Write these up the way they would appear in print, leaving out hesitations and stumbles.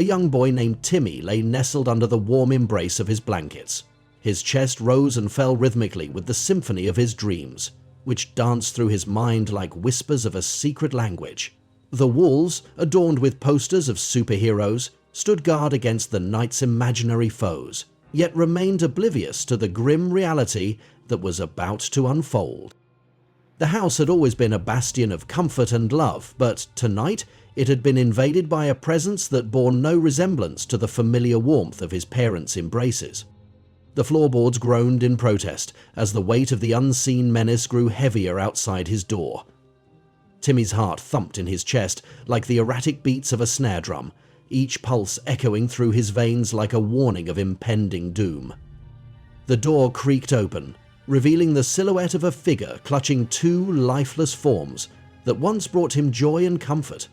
a young boy named Timmy lay nestled under the warm embrace of his blankets. His chest rose and fell rhythmically with the symphony of his dreams, which danced through his mind like whispers of a secret language. The walls, adorned with posters of superheroes, stood guard against the night's imaginary foes, yet remained oblivious to the grim reality that was about to unfold. The house had always been a bastion of comfort and love, but tonight it had been invaded by a presence that bore no resemblance to the familiar warmth of his parents' embraces. The floorboards groaned in protest as the weight of the unseen menace grew heavier outside his door. Timmy's heart thumped in his chest like the erratic beats of a snare drum, each pulse echoing through his veins like a warning of impending doom. The door creaked open, revealing the silhouette of a figure clutching two lifeless forms that once brought him joy and comfort.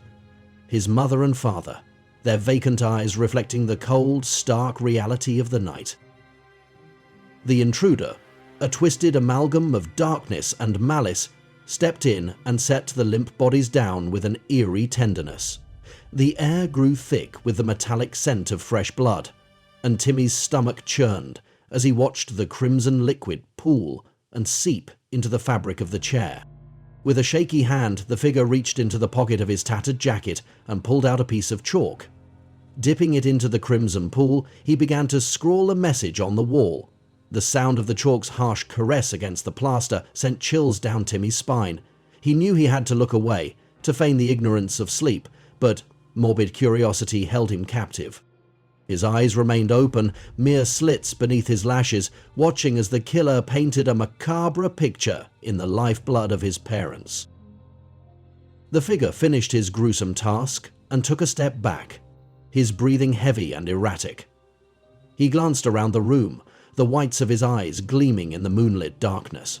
His mother and father, their vacant eyes reflecting the cold, stark reality of the night. The intruder, a twisted amalgam of darkness and malice, stepped in and set the limp bodies down with an eerie tenderness. The air grew thick with the metallic scent of fresh blood, and Timmy's stomach churned as he watched the crimson liquid pool and seep into the fabric of the chair. With a shaky hand, the figure reached into the pocket of his tattered jacket and pulled out a piece of chalk. Dipping it into the crimson pool, he began to scrawl a message on the wall. The sound of the chalk's harsh caress against the plaster sent chills down Timmy's spine. He knew he had to look away, to feign the ignorance of sleep, but morbid curiosity held him captive. His eyes remained open, mere slits beneath his lashes, watching as the killer painted a macabre picture in the lifeblood of his parents. The figure finished his gruesome task and took a step back, his breathing heavy and erratic. He glanced around the room, the whites of his eyes gleaming in the moonlit darkness.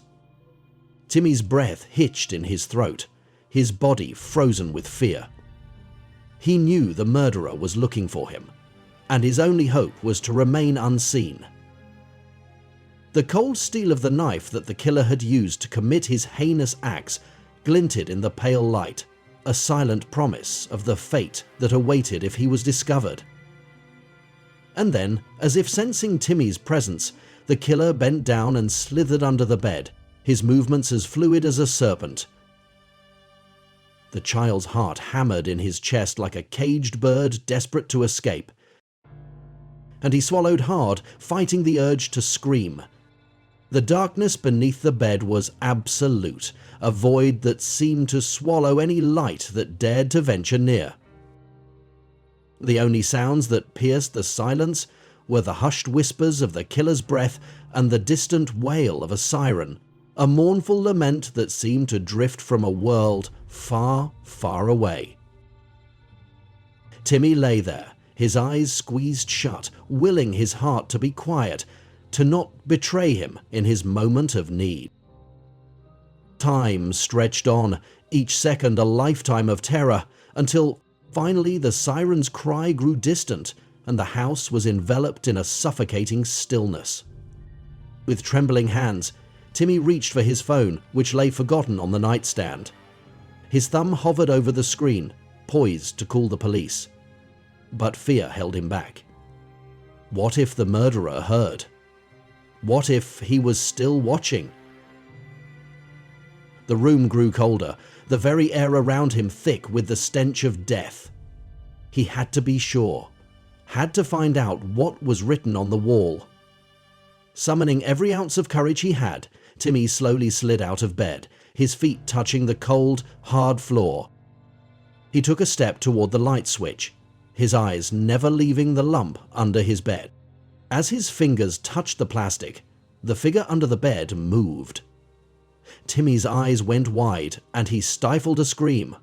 Timmy's breath hitched in his throat, his body frozen with fear. He knew the murderer was looking for him, and his only hope was to remain unseen. The cold steel of the knife that the killer had used to commit his heinous acts glinted in the pale light, a silent promise of the fate that awaited if he was discovered. And then, as if sensing Timmy's presence, the killer bent down and slithered under the bed, his movements as fluid as a serpent. The child's heart hammered in his chest like a caged bird desperate to escape, and he swallowed hard, fighting the urge to scream. The darkness beneath the bed was absolute, a void that seemed to swallow any light that dared to venture near. The only sounds that pierced the silence were the hushed whispers of the killer's breath and the distant wail of a siren, a mournful lament that seemed to drift from a world far, far away. Timmy lay there, his eyes squeezed shut, willing his heart to be quiet, to not betray him in his moment of need. Time stretched on, each second a lifetime of terror, until finally the siren's cry grew distant and the house was enveloped in a suffocating stillness. With trembling hands, Timmy reached for his phone, which lay forgotten on the nightstand. His thumb hovered over the screen, poised to call the police. But fear held him back. What if the murderer heard? What if he was still watching? The room grew colder, the very air around him thick with the stench of death. He had to be sure, had to find out what was written on the wall. Summoning every ounce of courage he had, Timmy slowly slid out of bed, his feet touching the cold, hard floor. He took a step toward the light switch, his eyes never leaving the lump under his bed. As his fingers touched the plastic, the figure under the bed moved. Timmy's eyes went wide and he stifled a scream.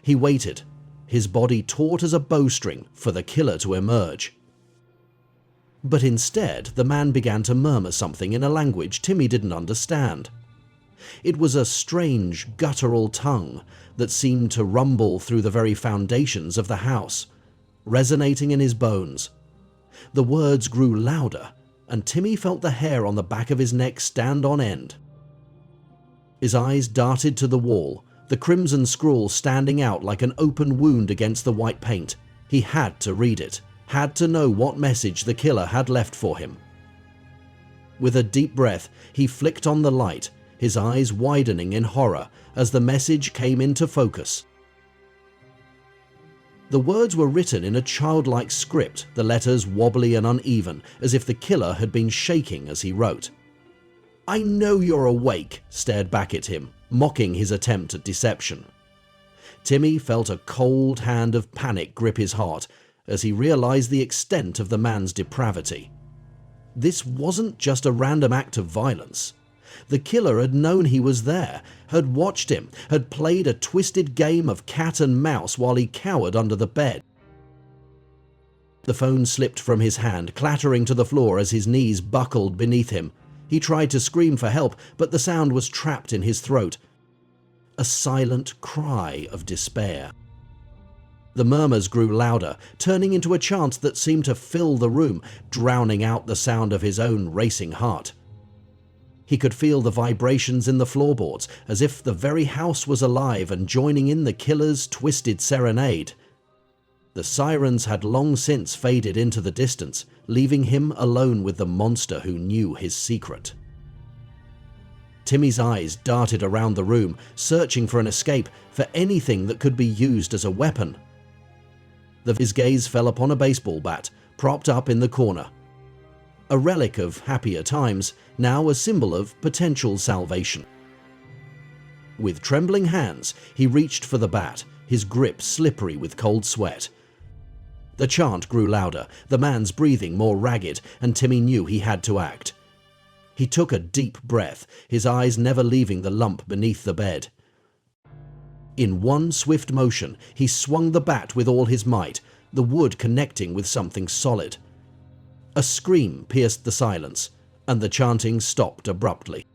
He waited, his body taut as a bowstring, for the killer to emerge. But instead, the man began to murmur something in a language Timmy didn't understand. It was a strange, guttural tongue that seemed to rumble through the very foundations of the house, resonating in his bones. The words grew louder, and Timmy felt the hair on the back of his neck stand on end. His eyes darted to the wall, the crimson scrawl standing out like an open wound against the white paint. He had to read it, had to know what message the killer had left for him. With a deep breath, he flicked on the light, his eyes widening in horror as the message came into focus. The words were written in a childlike script, the letters wobbly and uneven, as if the killer had been shaking as he wrote. "I know you're awake," stared back at him, mocking his attempt at deception. Timmy felt a cold hand of panic grip his heart as he realized the extent of the man's depravity. This wasn't just a random act of violence. The killer had known he was there, had watched him, had played a twisted game of cat and mouse while he cowered under the bed. The phone slipped from his hand, clattering to the floor as his knees buckled beneath him. He tried to scream for help, but the sound was trapped in his throat. A silent cry of despair. The murmurs grew louder, turning into a chant that seemed to fill the room, drowning out the sound of his own racing heart. He could feel the vibrations in the floorboards, as if the very house was alive and joining in the killer's twisted serenade. The sirens had long since faded into the distance, leaving him alone with the monster who knew his secret. Timmy's eyes darted around the room, searching for an escape, for anything that could be used as a weapon. His gaze fell upon a baseball bat, propped up in the corner. A relic of happier times, now a symbol of potential salvation. With trembling hands, he reached for the bat, his grip slippery with cold sweat. The chant grew louder, the man's breathing more ragged, and Timmy knew he had to act. He took a deep breath, his eyes never leaving the lump beneath the bed. In one swift motion, he swung the bat with all his might, the wood connecting with something solid. A scream pierced the silence, and the chanting stopped abruptly.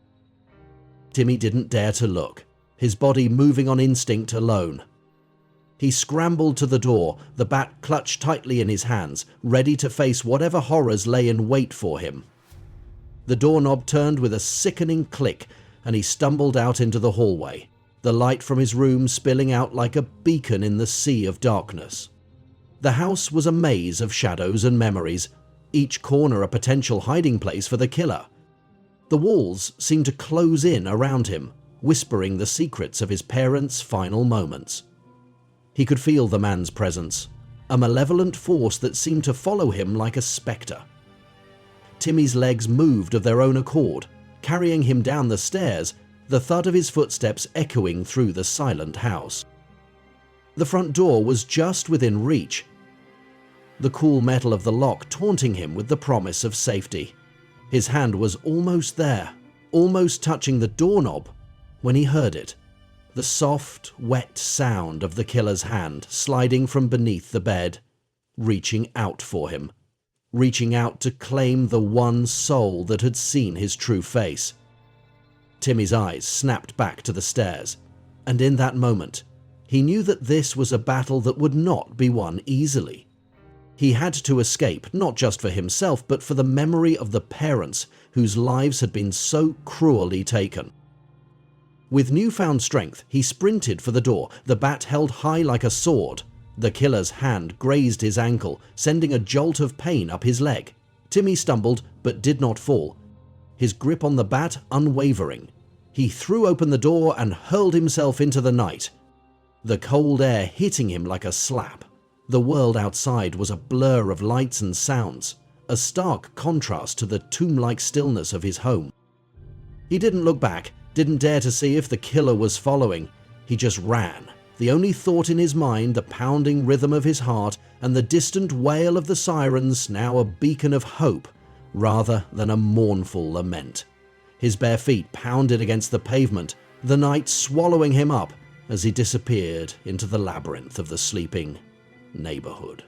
Timmy didn't dare to look, his body moving on instinct alone. He scrambled to the door, the bat clutched tightly in his hands, ready to face whatever horrors lay in wait for him. The doorknob turned with a sickening click, and he stumbled out into the hallway, the light from his room spilling out like a beacon in the sea of darkness. The house was a maze of shadows and memories, each corner a potential hiding place for the killer. The walls seemed to close in around him, whispering the secrets of his parents' final moments. He could feel the man's presence, a malevolent force that seemed to follow him like a spectre. Timmy's legs moved of their own accord, carrying him down the stairs, the thud of his footsteps echoing through the silent house. The front door was just within reach, the cool metal of the lock taunting him with the promise of safety. His hand was almost there, almost touching the doorknob, when he heard it. The soft, wet sound of the killer's hand sliding from beneath the bed, reaching out for him, reaching out to claim the one soul that had seen his true face. Timmy's eyes snapped back to the stairs, and in that moment, he knew that this was a battle that would not be won easily. He had to escape, not just for himself, but for the memory of the parents whose lives had been so cruelly taken. With newfound strength, he sprinted for the door, the bat held high like a sword. The killer's hand grazed his ankle, sending a jolt of pain up his leg. Timmy stumbled, but did not fall, his grip on the bat unwavering. He threw open the door and hurled himself into the night, the cold air hitting him like a slap. The world outside was a blur of lights and sounds, a stark contrast to the tomb-like stillness of his home. He didn't look back, didn't dare to see if the killer was following. He just ran, the only thought in his mind the pounding rhythm of his heart and the distant wail of the sirens, now a beacon of hope rather than a mournful lament. His bare feet pounded against the pavement, the night swallowing him up as he disappeared into the labyrinth of the sleeping neighborhood.